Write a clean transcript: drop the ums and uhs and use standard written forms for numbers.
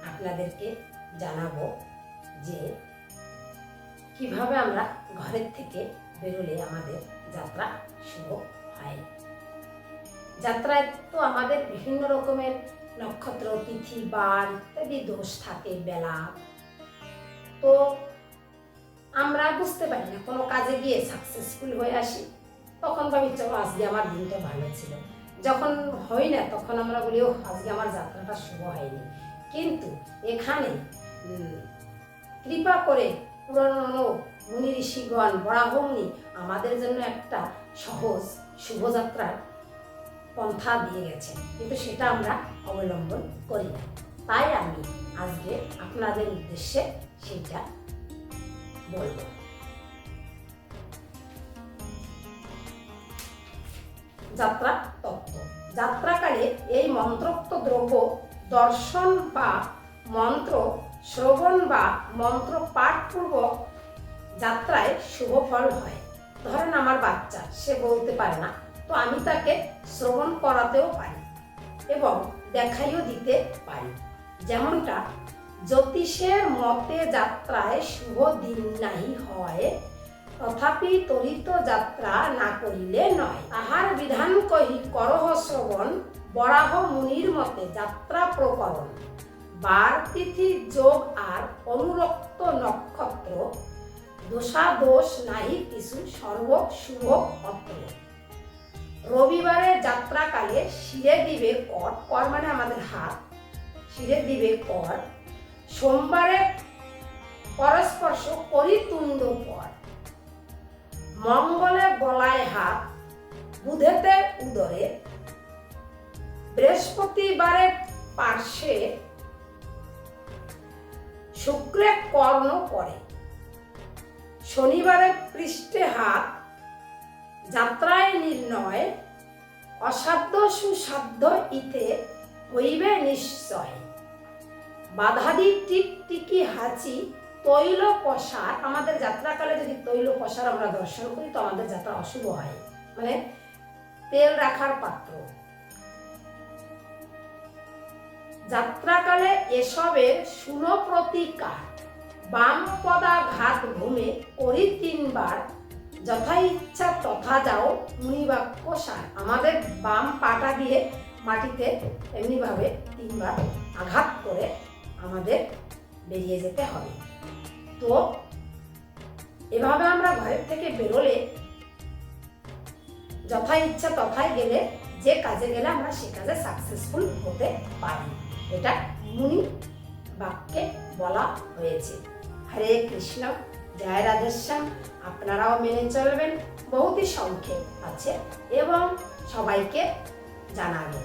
আপনাদেরকে জানাবো যে কিভাবে আমরা ঘরের থেকে বেরোলে আমাদের যাত্রা শুভ হয়। যাত্রায় তো আমাদের বিভিন্ন রকমের নক্ষত্র, তিথি, বার ইত্যাদি দোষ থাকে, বেলা। তো আমরা বুঝতে পারি না, কোনো কাজে গিয়ে সাকসেসফুল হয়ে আসি, তখন ভাবি চলো আজকে আমার দিনটা ভালো ছিল। যখন হয় না তখন আমরা বলি ও আজকে আমার যাত্রাটা শুভ হয়নি। কিন্তু এখানে কৃপা করে পুরানো মুনি ঋষিগণ, বরাহমনি আমাদের জন্য একটা সহজ শুভযাত্রার পন্থা দিয়ে গেছেন, কিন্তু সেটা আমরা অবলম্বন করি না। তাই আমি আজকে আপনাদের উদ্দেশ্যে সেটা বলব। যাত্রা তত্ত্ব। যাত্রাকালে এই মন্ত্রোক্ত দ্রব্য দর্শন বা মন্ত্র শ্রবণ বা মন্ত্র পাঠপূর্বক যাত্রায় শুভ ফল হয়। ধরেন আমার বাচ্চা, সে বলতে পারে না, তো আমি তাকে শ্রবণ করাতেও পারি এবং দেখাইও দিতে পারি। যেমনটা জ্যোতিষের মতে যাত্রায় শুভ দিন নাই হয়, তথাপি তরিত যাত্রা না করিলে নয়। তাহার বিধান কহি করহ শ্রবণ, বরাহ মুনির মতে যাত্রা প্রকরণ। বার তিথি যোগ আর অনুরক্ত নক্ষত্র, দোষাদোষ নাহি কিছু, সর্ব শুভ পত্র। রবিবারে যাত্রাকালে শিরে দিবে কর, কর মানে আমাদের হাত, শিরে দিবে কর। সোমবারে পরস্পর্শ করিতুণ্ড পর। মঙ্গলে গলায় হাত, বুধেতে উদরে। বৃহস্পতিবারে পার্শ্বে, শুক্রে কর্ণ করে। শনিবারে পৃষ্ঠে হাত, যাত্রায় নির্ণয়। অসাধ্য সুসাধ্য ইতে হইবে নিশ্চয়। বাধাদি টিকটিকি হাঁচি, তৈল পসার। আমাদের যাত্রাকালে যদি তৈল পসার আমরা দর্শন করি তো আমাদের যাত্রা অশুভ হয়, মানে তেল রাখার পাত্র। যাত্রাকালে এসবের শুনো প্রতিকার। বাম পদাঘাত ঘুমে করি 3 বার, যথা ইচ্ছা তথা যাও মুনিবাক্য সার। আমাদের বাম পাটা দিয়ে মাটিতে এমনিভাবে 3 বার আঘাত করে আমাদের বেরিয়ে যেতে হবে। তো এভাবে আমরা ঘরের থেকে বেরোলে যথা ইচ্ছা তথায় গেলে, যে কাজে গেলে আমরা সে কাজে সাকসেসফুল হতে পারি, এটা মুনি বাক্যে বলা হয়েছে। হরে কৃষ্ণ, জয় রাধেশ্যাম। আপনারাও মেনে চলবেন, বহুতই সংক্ষেপ আছে এবং সবাইকে জানাবেন।